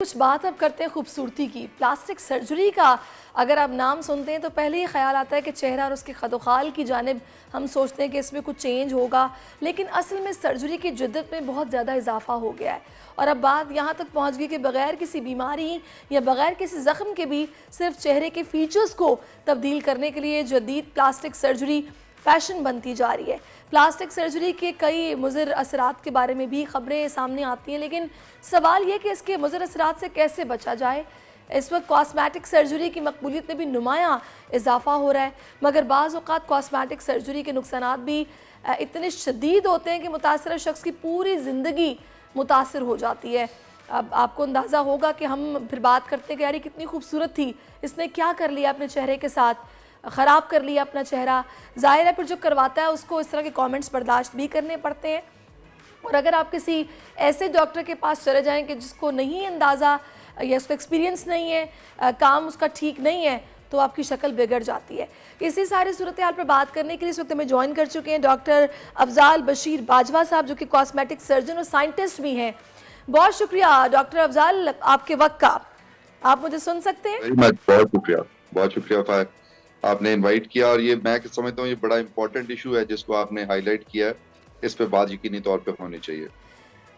कुछ बात अब करते हैं खूबसूरती की। प्लास्टिक सर्जरी का अगर आप नाम सुनते हैं तो पहले ही ख्याल आता है कि चेहरा और उसके खदोखाल की जानिब हम सोचते हैं कि इसमें कुछ चेंज होगा, लेकिन असल में सर्जरी की जिद्दत में बहुत ज़्यादा इजाफा हो गया है। और अब बात यहाँ तक पहुँच गई कि बग़ैर किसी बीमारी या बग़ैर किसी ज़ख्म के भी सिर्फ चेहरे के फ़ीचर्स को तब्दील करने के लिए जदीद प्लास्टिक सर्जरी फैशन बनती जा रही है। प्लास्टिक सर्जरी के कई मुज़र असरात के बारे में भी ख़बरें सामने आती हैं, लेकिन सवाल ये कि इसके मुज़र असरात से कैसे बचा जाए। इस वक्त कॉस्मेटिक सर्जरी की मकबूलियत में भी नुमायाँ इजाफा हो रहा है, मगर बाज़ औक़ात कॉस्मेटिक सर्जरी के नुकसानात भी इतने शदीद होते हैं कि मुतासरा शख्स की पूरी ज़िंदगी मुतासर हो जाती है। अब आपको अंदाज़ा होगा कि हम फिर बात करते हैं कि यार ये कितनी खूबसूरत थी, इसने क्या कर लिया अपने चेहरे के साथ, ख़राब कर लिया अपना चेहरा। ज़ाहिर है फिर जो करवाता है उसको इस तरह के कमेंट्स बर्दाश्त भी करने पड़ते हैं। और अगर आप किसी ऐसे डॉक्टर के पास चले जाएं कि जिसको नहीं अंदाज़ा या उसको एक्सपीरियंस नहीं है, काम उसका ठीक नहीं है, तो आपकी शक्ल बिगड़ जाती है। इसी सारी सूरत हाल पर बात करने के लिए इस वक्त हमें ज्वाइन कर चुके हैं डॉक्टर अफजाल बशीर बाजवा साहब, जो कि कॉस्मेटिक सर्जन और साइंटिस्ट भी हैं। बहुत शुक्रिया डॉक्टर अफजाल आपके वक्त का। आप मुझे सुन सकते हैं? बहुत शुक्रिया आपने इनवाइट किया। और ये मैं समझता हूँ ये बड़ा इंपॉर्टेंट इशू है जिसको आपने हाईलाइट किया है। इस पे बात यकीनी तौर पे होनी चाहिए।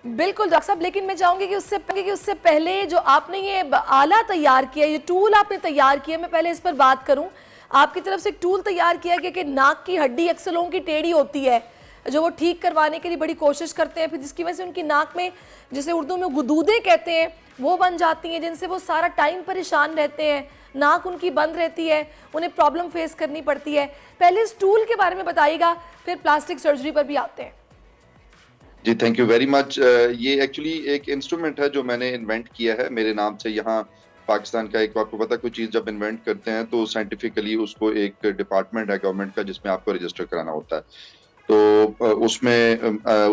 बिल्कुल डॉक्टर साहब, लेकिन मैं चाहूंगी कि उससे पहले जो आपने ये आला तैयार किया, ये टूल आपने तैयार किया, मैं पहले इस पर बात करूं। आपकी तरफ से एक टूल तैयार किया गया कि नाक की हड्डी अक्सर लोगों की टेढ़ी होती है, जो वो ठीक करवाने के लिए बड़ी कोशिश करते हैं, फिर जिसकी वजह से उनकी नाक में, जिसे उर्दू में गुदूदे कहते हैं, वो बन जाती हैं, जिनसे वो सारा टाइम परेशान रहते हैं, नाक उनकी बंद रहती है, उन्हें प्रॉब्लम फेस करनी पड़ती है। पहले इस टूल के बारे में बताइएगा, फिर प्लास्टिक सर्जरी पर भी आते हैं। जी, थैंक यू वेरी मच। ये एक्चुअली एक इंस्ट्रूमेंट है जो मैंने इन्वेंट किया है मेरे नाम से। यहाँ पाकिस्तान का एक, आपको पता, कोई चीज़ जब इन्वेंट करते हैं तो साइंटिफिकली उसको एक डिपार्टमेंट है गवर्नमेंट का जिसमें आपको रजिस्टर कराना होता है। तो उसमें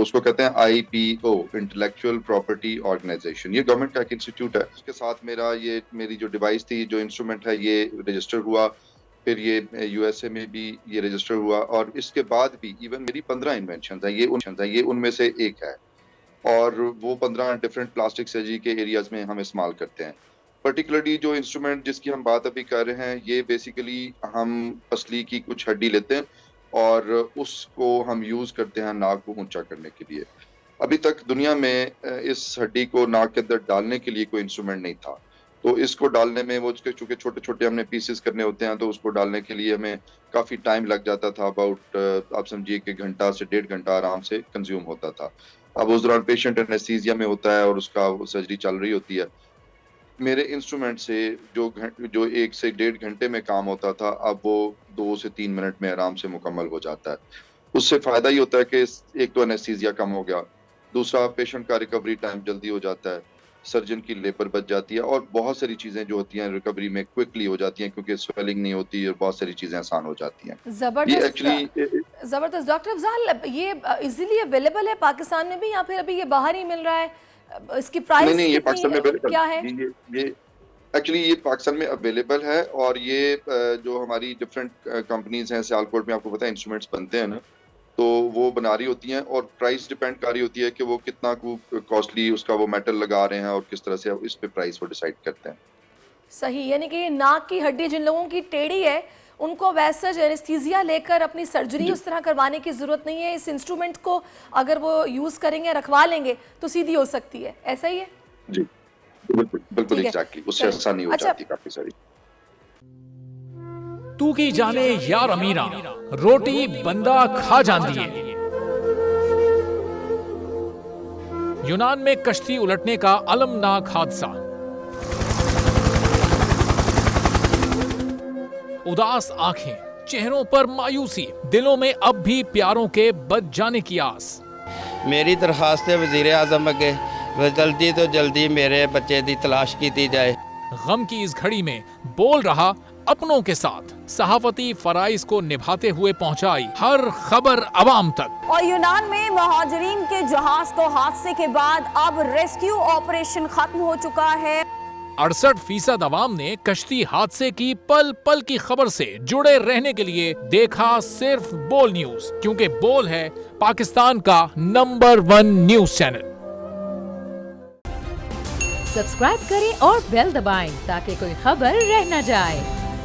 उसको कहते हैं IPO, इंटेलेक्चुअल प्रॉपर्टी ऑर्गेनाइजेशन। ये गवर्नमेंट का एक इंस्टीट्यूट है। उसके साथ मेरी जो डिवाइस थी, जो इंस्ट्रूमेंट है, ये रजिस्टर हुआ। फिर ये USA में भी ये रजिस्टर हुआ। और इसके बाद भी इवन मेरी 15 इन्वेंशन हैं, ये उनमें से एक है। और वो 15 डिफरेंट प्लास्टिक सर्जरी के एरियाज में हम इस्तेमाल करते हैं। पर्टिकुलरली जो इंस्ट्रूमेंट जिसकी हम बात अभी कर रहे हैं, ये बेसिकली हम पसली की कुछ हड्डी लेते हैं और उसको हम यूज करते हैं नाक को ऊंचा करने के लिए। अभी तक दुनिया में इस हड्डी को नाक के अंदर डालने के लिए कोई इंस्ट्रूमेंट नहीं था। तो इसको डालने में, वो चूंकि छोटे छोटे हमने पीसेस करने होते हैं, तो उसको डालने के लिए हमें काफी टाइम लग जाता था। अबाउट आप समझिए कि घंटा से 1.5 घंटा आराम से कंज्यूम होता था। अब उस दौरान पेशेंट एनेस्थीसिया में होता है और उसका सर्जरी चल रही होती है। मेरे इंस्ट्रूमेंट से जो 1 से 1.5 घंटे में काम होता था, अब वो 2 से 3 मिनट में आराम से मुकम्मल हो जाता है। उससे फायदा ये होता है कि एक तो एनेस्थीसिया कम हो गया, दूसरा पेशेंट का रिकवरी टाइम जल्दी हो जाता है, सर्जन की लेबर बच जाती है, और बहुत सारी चीजें जो होती हैं रिकवरी में क्विकली हो जाती हैं, क्योंकि स्वेलिंग नहीं होती और बहुत सारी चीजें आसान हो जाती हैं। जबरदस्त डॉक्टर अफजाल, ये इजीली अवेलेबल है पाकिस्तान में भी या फिर अभी ये बाहर ही मिल रहा है? इसकी प्राइस नहीं, ये पाकिस्तान में क्या है? ये एक्चुअली ये पाकिस्तान में अवेलेबल है। और ये जो हमारी डिफरेंट कंपनीज हैं, सियालकोट में आपको पता है इंस्ट्रूमेंट्स बनते हैं ना, तो वो बना रही होती हैं और प्राइस डिपेंड कर रही होती है कि वो कितना कॉस्टली उसका वो मेटल लगा रहे हैं और किस तरह से इस पे प्राइस वो डिसाइड करते हैं। सही, यानी कि नाक की हड्डी जिन लोगों की टेढ़ी है, उनको वैसा एनेस्थीसिया लेकर अपनी सर्जरी उस तरह करवाने की जरूरत नहीं है। इस इंस्ट्रूमेंट को अगर वो यूज करेंगे, रखवा लेंगे, तो सीधी हो सकती है। ऐसा ही है? जी बिल्कुल एग्जैक्टली, उससे आसानी हो जाती है काफी सारी। तू की जाने यार अमीरा, रोटी बंदा खा जाती है। यूनान में कश्ती उलटने का अलमनाक हादसा। उदास आंखें, चेहरों पर मायूसी, दिलों में अब भी प्यारों के बच जाने की आस। मेरी दरखास्त है वजीर आजम अगे, जल्दी तो जल्दी मेरे बच्चे की तलाश की जाए। गम की इस घड़ी में बोल रहा अपनों के साथ, सहाफती फराइज को निभाते हुए पहुंचाई हर खबर अवाम तक। और यूनान में महाजरीन के जहाज को हादसे के बाद अब रेस्क्यू ऑपरेशन खत्म हो चुका है। 68% अवाम ने कश्ती हादसे की पल पल की खबर से जुड़े रहने के लिए देखा सिर्फ बोल न्यूज, क्योंकि बोल है पाकिस्तान का नंबर 1 न्यूज चैनल। सब्सक्राइब करें और बेल दबाएं ताकि कोई खबर रह न जाए।